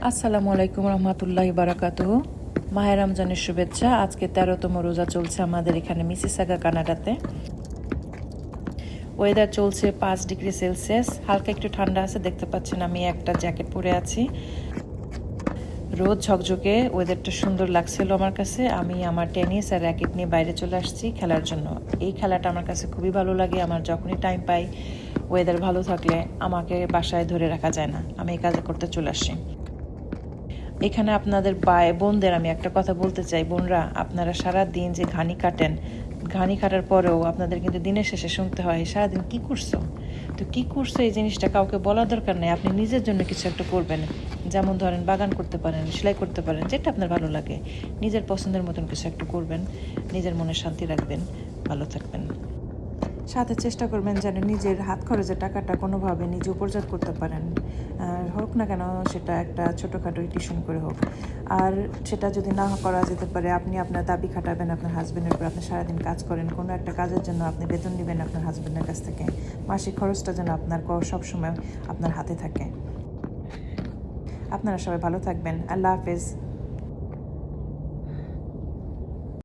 আসসালামু আলাইকুম রহমতুল্লাহি বারাকাতুহু। মাহে রমজানের শুভেচ্ছা। আজকে 13তম রোজা চলছে আমাদের এখানে মিসিসাগা কানাডাতে। ওয়েদার চলছে 5 ডিগ্রি সেলসিয়াস, হালকা একটু ঠান্ডা আছে। দেখতে পাচ্ছেন আমি একটা জ্যাকেট পরে আছি। রোদ ঝকঝকে, ওয়েদারটা সুন্দর লাগছিল আমার কাছে। আমি আমার টেনিস আর র্যাকেট নিয়ে বাইরে চলে আসছি খেলার জন্য। এই খেলাটা আমার কাছে খুবই ভালো লাগে। আমার যখনই টাইম পাই, ওয়েদার ভালো থাকলে আমাকে বাসায় ধরে রাখা যায় না, আমি এই কাজ করতে চলে আসি। এখানে আপনাদের বোনদের আমি একটা কথা বলতে চাই, বোনরা আপনারা সারা দিন যে ঘানি কাটেন, ঘানি কাটার পরেও আপনাদের কিন্তু দিনের শেষে শুনতে হয় সারাদিন কি করছো। তো কি করছো এই জিনিসটা কাউকে বলার দরকার নেই। আপনি নিজের জন্য কিছু একটা করবেন, যেমন ধরেন বাগান করতে পারেন, সেলাই করতে পারেন, যেটা আপনার ভালো লাগে। নিজের পছন্দের মতন কিছু একটা করবেন, নিজের মনে শান্তি রাখবেন, ভালো থাকবেন। সাথে চেষ্টা করবেন যেন নিজের হাত খরচের টাকাটা কোনোভাবে নিজে উপার্জন করতে পারেন। হোক না কেন সেটা একটা ছোটোখাটো টিউশন করে হোক। আর সেটা যদি না করা যেতে পারে, আপনি আপনার দাবি খাটাবেন আপনার হাজব্যান্ডের উপর। আপনি সারাদিন কাজ করেন, কোনো একটা কাজের জন্য আপনি বেতন নেবেন আপনার হাজব্যান্ডের কাছ থেকে। মাসিক খরচটা যেন আপনার সবসময় আপনার হাতে থাকে। আপনারা সবাই ভালো থাকবেন। আল্লাহ হাফেজ।